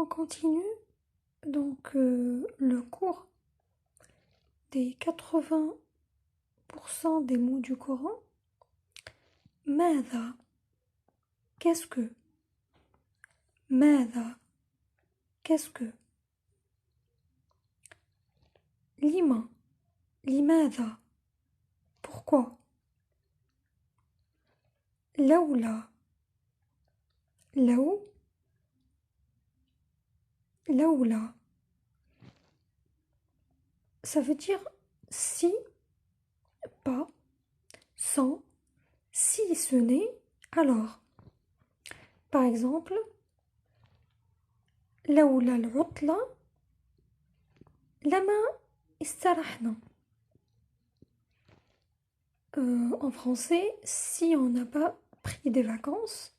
On continue donc le cours des 80% des mots du Coran. Mada, qu'est-ce que? Mada, qu'est-ce que? Lima, limada, pourquoi? Laoula, laou, laoula. Ça veut dire si, pas, sans, si ce n'est, alors. Par exemple, laoula al-utla, lama istarahna. En français, si on n'a pas pris des vacances,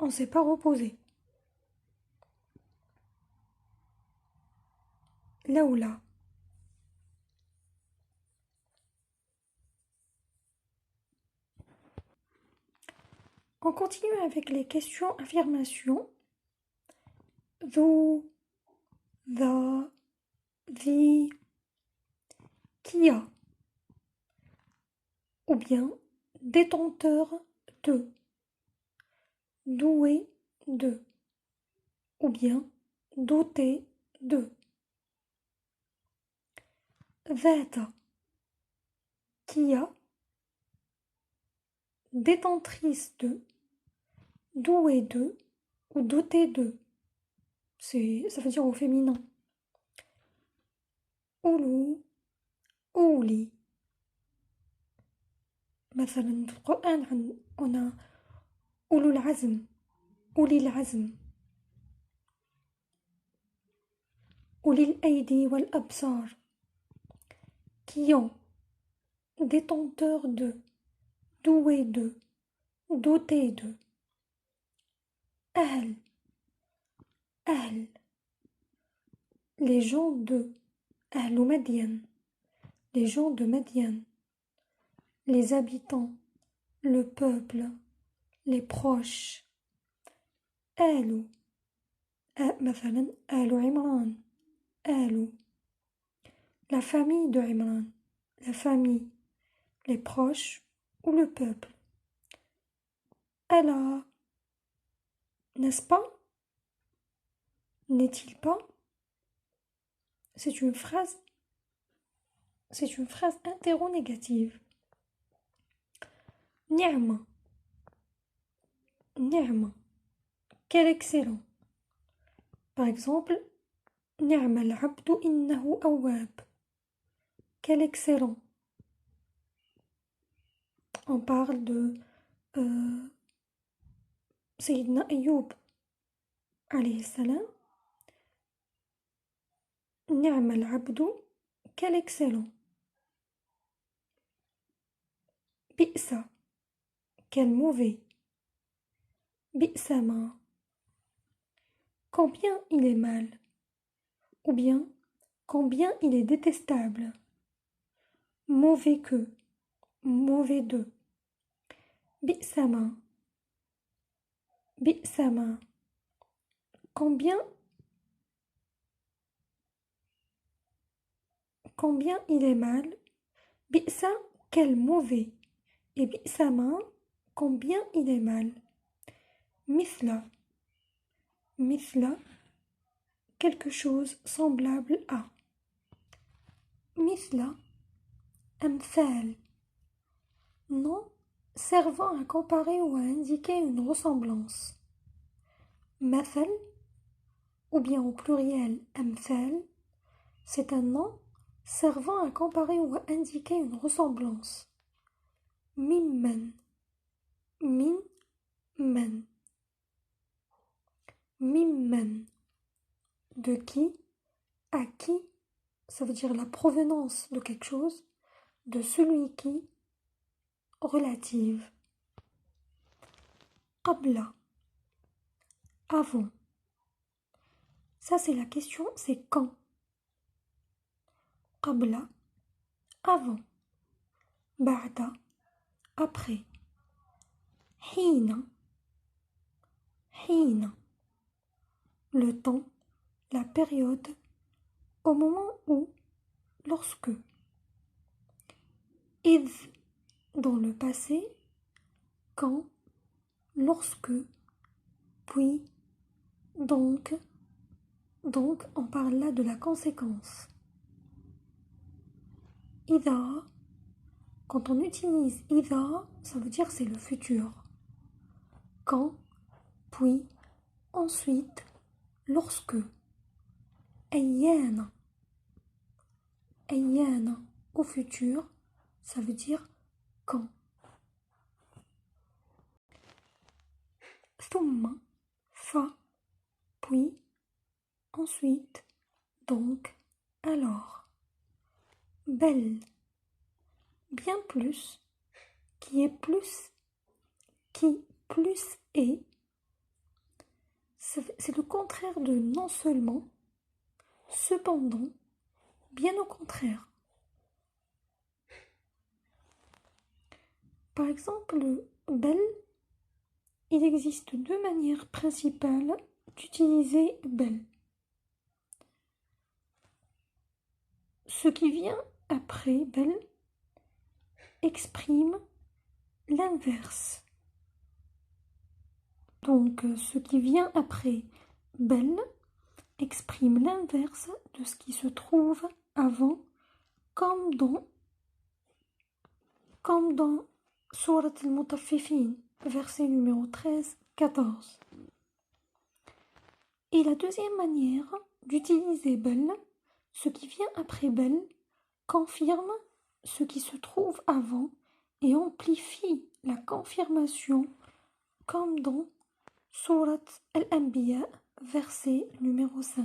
on s'est pas reposé. Laoula. On continue avec les questions-affirmations. Dhu, dha, dhi, qui a, ou bien détenteur de, doué de, ou bien doté de. Dhata, qui a, détentrice de, doué de ou doté de. Ça veut dire au féminin. Oulou, ouli. مثلا في القرآن on a أولو العزم أولي العزم أولي الأيدي والأبصار qui ont détenteurs de doués de dotés de أهل أهل les gens de أهل مدين les gens de Madian, les habitants, le peuple, les proches. آل مثلا آل عمران آل la famille de Imran, la famille, les proches ou le peuple. Allah, n'est-ce pas? N'est-il pas? C'est une phrase interrogative. Ni'ma, ni'ma, quel excellent. Par exemple, ni'ma al-abdu innahu awwab. Quel excellent. On parle de Sayyidina Ayyub alayhi salam. Ni'ma al-abdu, quel excellent. Bi'sa, quel mauvais. Bi'sama, combien il est mal. Ou bien, combien il est détestable. Mauvais que, mauvais de. Bi'sama, bi'sama, combien il est mal. Bi'sa, quel mauvais. Et bi'sama, combien il est mal. Mithla, mithla, quelque chose semblable à. Mithla, amthal, nom servant à comparer ou à indiquer une ressemblance. Mathal, ou bien au pluriel amthal, c'est un nom servant à comparer ou à indiquer une ressemblance. Mimman, mimman, mimman, de qui, à qui, ça veut dire la provenance de quelque chose, de celui qui, relative. Qabla, avant. Ça c'est la question, c'est quand. Qabla, avant. Ba'da, après. Hina, حين, le temps, la période, au moment où, lorsque. إذ, dans le passé, quand, lorsque, puis, donc, on parle là de la conséquence. إذا, quand on utilise إذا, ça veut dire c'est le futur. Quand, puis, ensuite, lorsque. أيان, au futur, ça veut dire quand. ثم, fa, puis, ensuite, donc, alors. Belle, bien plus, qui plus est, c'est le contraire de non seulement, cependant, bien au contraire. Par exemple, belle, il existe deux manières principales d'utiliser belle. Ce qui vient après belle exprime l'inverse. Donc, ce qui vient après belle exprime l'inverse de ce qui se trouve avant, comme dans Surat al-Mutaffifin, verset numéro 13-14. Et la deuxième manière d'utiliser belle, ce qui vient après belle, confirme ce qui se trouve avant et amplifie la confirmation, comme dans Surat al-Anbiya, verset numéro 5.